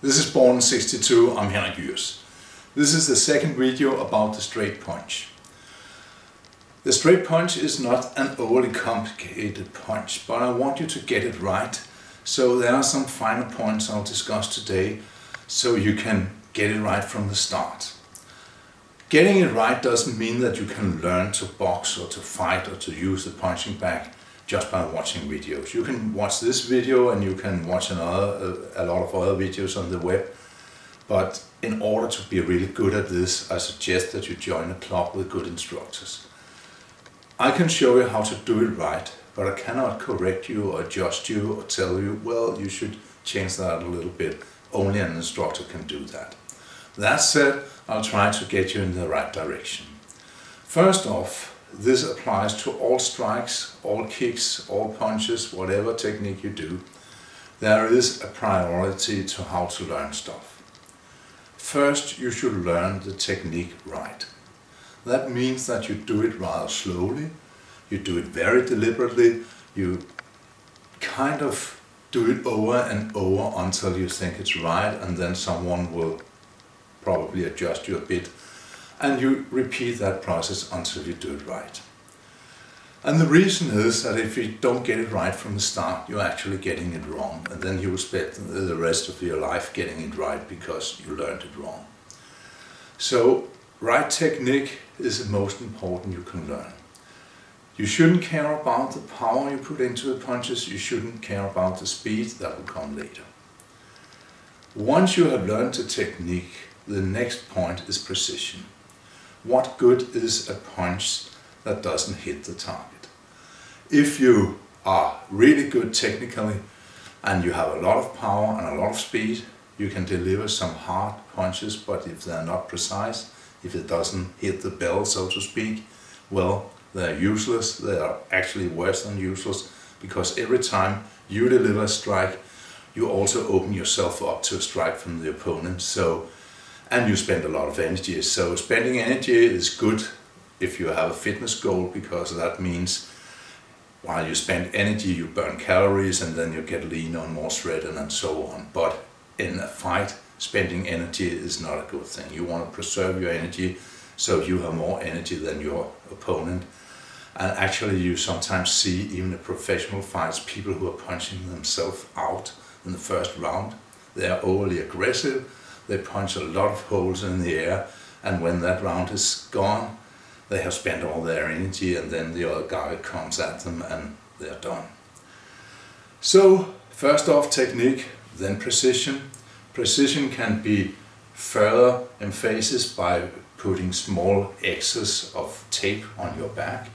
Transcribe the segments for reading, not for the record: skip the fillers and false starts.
This is Born in 62, I'm Henrik Jyrs. This is the second video about the straight punch. The straight punch is not an overly complicated punch, but I want you to get it right. So there are some final points I'll discuss today, so you can get it right from the start. Getting it right doesn't mean that you can learn to box or to fight or to use the punching bag just by watching videos. You can watch this video and you can watch a lot of other videos on the web. But in order to be really good at this, I suggest that you join a club with good instructors. I can show you how to do it right, but I cannot correct you or adjust you or tell you, well, you should change that a little bit. Only an instructor can do that. That said, I'll try to get you in the right direction. First off, this applies to all strikes, all kicks, all punches, whatever technique you do. There is a priority to how to learn stuff. First, you should learn the technique right. That means that you do it rather slowly, you do it very deliberately, you kind of do it over and over until you think it's right, and then someone will probably adjust you a bit. And you repeat that process until you do it right. And the reason is that if you don't get it right from the start, you're actually getting it wrong. And then you will spend the rest of your life getting it right because you learned it wrong. So, right technique is the most important you can learn. You shouldn't care about the power you put into the punches. You shouldn't care about the speed. That will come later. Once you have learned the technique, the next point is precision. What good is a punch that doesn't hit the target? If you are really good technically and you have a lot of power and a lot of speed, you can deliver some hard punches, but if they're not precise, if it doesn't hit the bell, so to speak, well, they're useless. They are actually worse than useless, because every time you deliver a strike, you also open yourself up to a strike from the opponent. And you spend a lot of energy. So spending energy is good if you have a fitness goal, because that means while you spend energy, you burn calories and then you get leaner and more shredded and so on. But in a fight, spending energy is not a good thing. You want to preserve your energy so you have more energy than your opponent. And actually you sometimes see, even in professional fights, people who are punching themselves out in the first round. They are overly aggressive. They punch a lot of holes in the air, and when that round is gone, they have spent all their energy, and then the other guy comes at them and they're done. So, first off, technique, then precision. Precision can be further emphasis by putting small X's of tape on your back,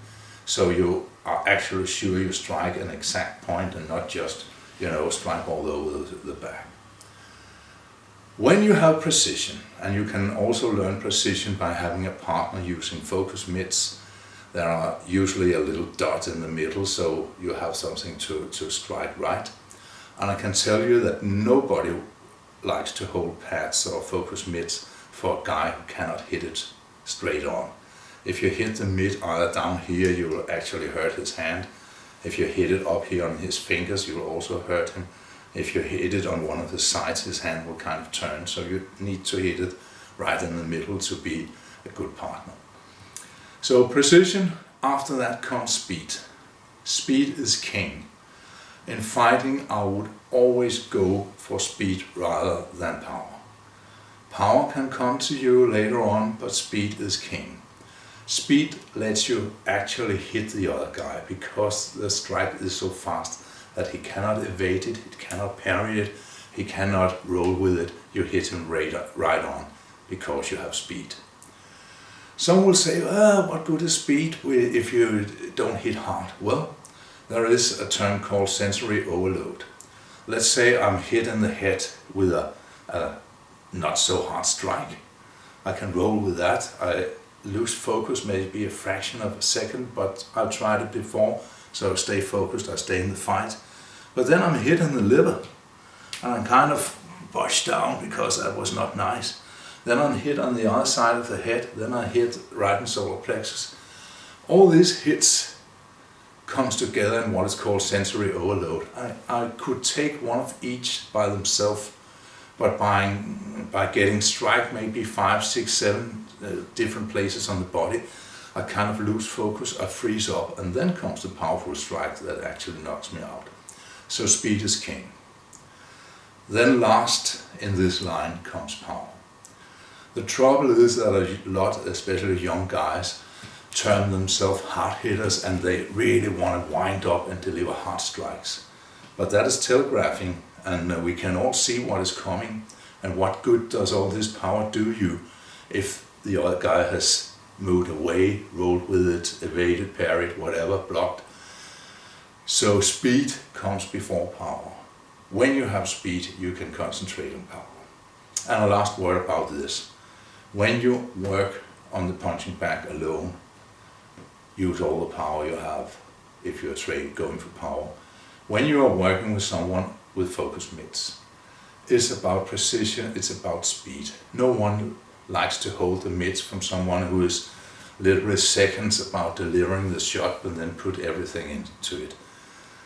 so you are actually sure you strike an exact point and not just, strike all over the back. When you have precision, and you can also learn precision by having a partner using focus mitts, there are usually a little dot in the middle, so you have something to strike right. And I can tell you that nobody likes to hold pads or focus mitts for a guy who cannot hit it straight on. If you hit the mitt either down here, you will actually hurt his hand. If you hit it up here on his fingers, you will also hurt him. If you hit it on one of the sides, his hand will kind of turn, so you need to hit it right in the middle to be a good partner. So precision, after that comes speed. Speed is king. In fighting, I would always go for speed rather than power. Power can come to you later on, but speed is king. Speed lets you actually hit the other guy, because the strike is so fast that he cannot evade it, he cannot parry it, he cannot roll with it. You hit him right on, because you have speed. Some will say, what good is speed if you don't hit hard? Well, there is a term called sensory overload. Let's say I'm hit in the head with a not so hard strike. I can roll with that. I lose focus maybe a fraction of a second, but I've tried it before. So stay focused, I stay in the fight. But then I'm hit in the liver, and I'm kind of pushed down because that was not nice. Then I'm hit on the other side of the head, then I hit right in solar plexus. All these hits comes together in what is called sensory overload. I could take one of each by themselves but by getting strike maybe 5, 6, 7 different places on the body, I kind of lose focus, I freeze up, and then comes the powerful strike that actually knocks me out. So speed is king. Then last in this line comes power. The trouble is that a lot, especially young guys, term themselves hard hitters, and they really want to wind up and deliver hard strikes. But that is telegraphing, and we can all see what is coming, and what good does all this power do you if the other guy has moved away, rolled with it, evaded, parried, whatever, blocked. So speed comes before power. When you have speed, you can concentrate on power. And a last word about this. When you work on the punching bag alone, use all the power you have if you're going for power. When you are working with someone with focused mitts, it's about precision, it's about speed. No one likes to hold the mitts from someone who is literally seconds about delivering the shot and then put everything into it.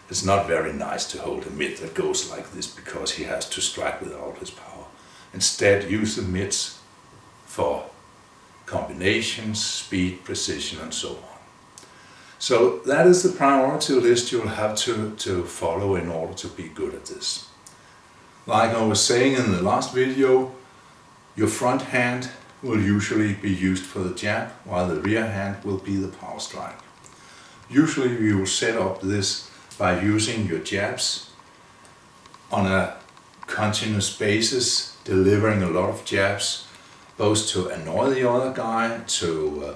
It's not very nice to hold a mitt that goes like this because he has to strike with all his power. Instead, use the mitts for combinations, speed, precision, and so on. So that is the priority list you'll have to follow in order to be good at this. Like I was saying in the last video, your front hand will usually be used for the jab, while the rear hand will be the power strike. Usually you will set up this by using your jabs on a continuous basis, delivering a lot of jabs, both to annoy the other guy, to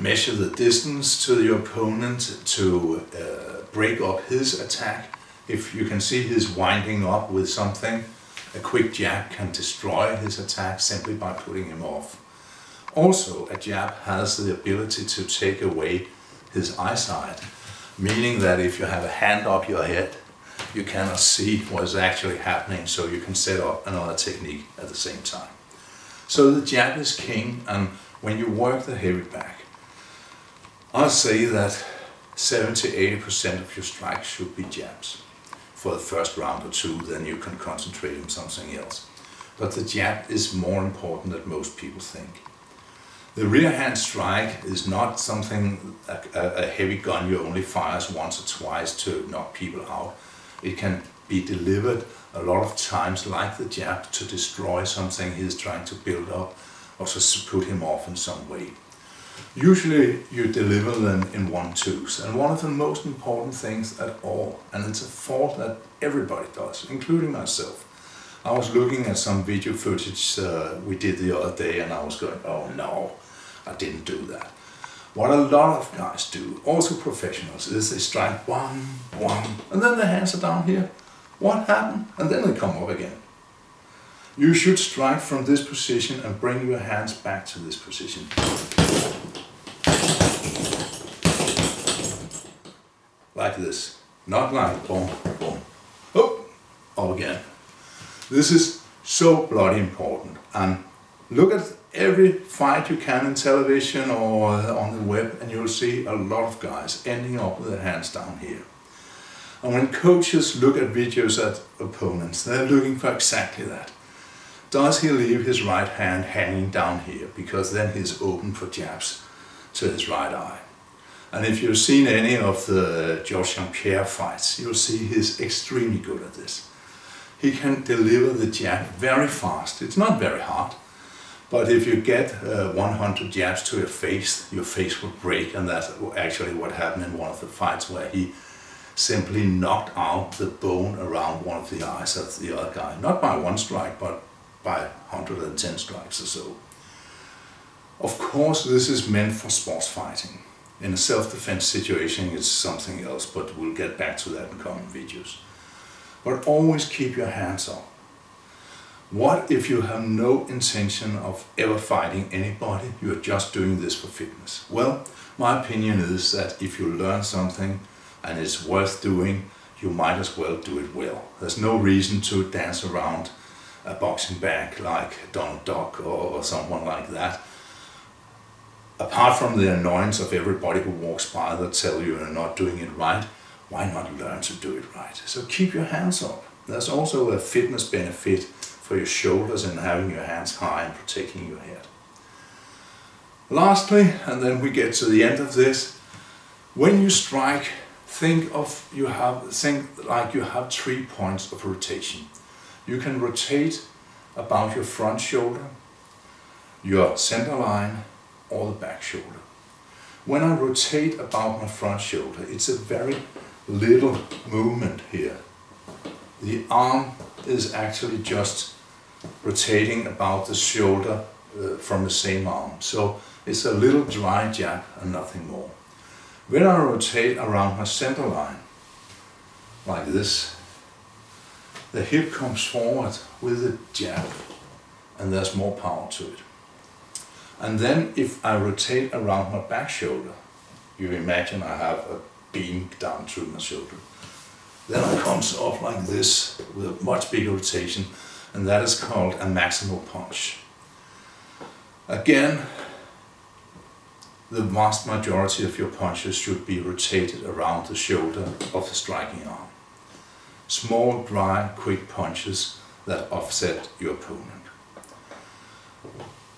measure the distance to the opponent, to break up his attack. If you can see he's winding up with something, a quick jab can destroy his attack simply by putting him off. Also, a jab has the ability to take away his eyesight, meaning that if you have a hand up your head, you cannot see what is actually happening, so you can set up another technique at the same time. So the jab is king, and when you work the heavy back, I'll say that 70–80% of your strikes should be jabs for the first round or two, then you can concentrate on something else. But the jab is more important than most people think. The rear hand strike is not something, a heavy gun you only fires once or twice to knock people out. It can be delivered a lot of times like the jab to destroy something he's trying to build up, or to put him off in some way. Usually you deliver them in 1-2s, and one of the most important things at all, and it's a fault that everybody does, including myself. I was looking at some video footage we did the other day, and I was going, oh no, I didn't do that. What a lot of guys do, also professionals, is they strike 1, and then their hands are down here. What happened? And then they come up again. You should strike from this position and bring your hands back to this position. Like this, not like boom, boom, oh, up again. This is so bloody important, and look at every fight you can in television or on the web, and you'll see a lot of guys ending up with their hands down here. And when coaches look at videos at opponents, they're looking for exactly that. Does he leave his right hand hanging down here? Because then he's open for jabs to his right eye. And if you've seen any of the Georges St-Pierre fights, you'll see he's extremely good at this. He can deliver the jab very fast. It's not very hard, but if you get 100 jabs to your face will break, and that's actually what happened in one of the fights where he simply knocked out the bone around one of the eyes of the other guy. Not by one strike, but by 110 strikes or so. Of course, this is meant for sports fighting. In a self-defense situation, it's something else, but we'll get back to that in coming videos. But always keep your hands up. What if you have no intention of ever fighting anybody? You're just doing this for fitness. Well, my opinion is that if you learn something and it's worth doing, you might as well do it well. There's no reason to dance around a boxing bag like Donald Duck or someone like that. Apart from the annoyance of everybody who walks by that tell you you're not doing it right, why not learn to do it right? So keep your hands up. There's also a fitness benefit for your shoulders and having your hands high and protecting your head. Lastly, and then we get to the end of this, when you strike, think like you have 3 points of rotation. You can rotate about your front shoulder, your center line, or the back shoulder. When I rotate about my front shoulder, it's a very little movement here. The arm is actually just rotating about the shoulder from the same arm. So it's a little dry jab and nothing more. When I rotate around my center line, like this, the hip comes forward with a jab and there's more power to it. And then if I rotate around my back shoulder, you imagine I have a beam down through my shoulder. Then it comes off like this with a much bigger rotation, and that is called a maximal punch. Again, the vast majority of your punches should be rotated around the shoulder of the striking arm. Small, dry, quick punches that offset your opponent.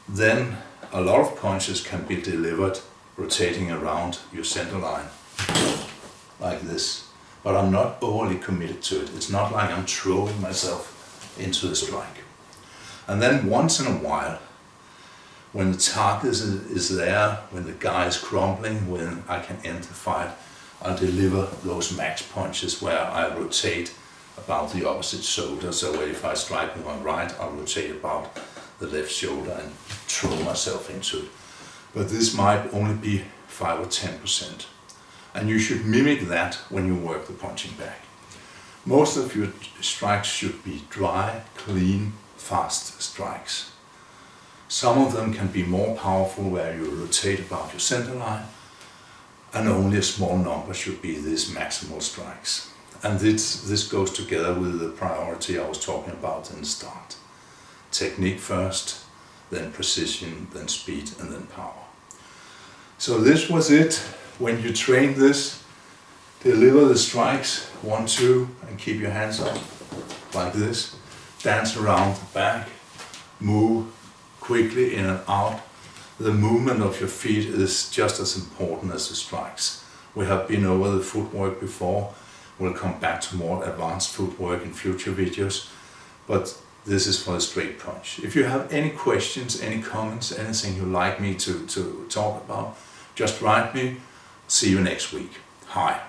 Then a lot of punches can be delivered rotating around your center line, like this. But I'm not overly committed to it. It's not like I'm throwing myself into the strike. And then once in a while, when the target is there, when the guy is crumbling, when I can end the fight, I'll deliver those max punches where I rotate about the opposite shoulder. So if I strike with my right, I'll rotate about the left shoulder and throw myself into it. But this might only be 5 or 10%. And you should mimic that when you work the punching bag. Most of your strikes should be dry, clean, fast strikes. Some of them can be more powerful where you rotate about your center line, and only a small number should be these maximal strikes. And this goes together with the priority I was talking about in the start. Technique first, then precision, then speed, and then power. So this was it. When you train this, deliver the strikes, 1, 2, and keep your hands up, like this. Dance around the back, move quickly in and out. The movement of your feet is just as important as the strikes. We have been over the footwork before. We'll come back to more advanced footwork in future videos, but this is for the straight punch. If you have any questions, any comments, anything you'd like me to talk about, just write me. See you next week. Hi.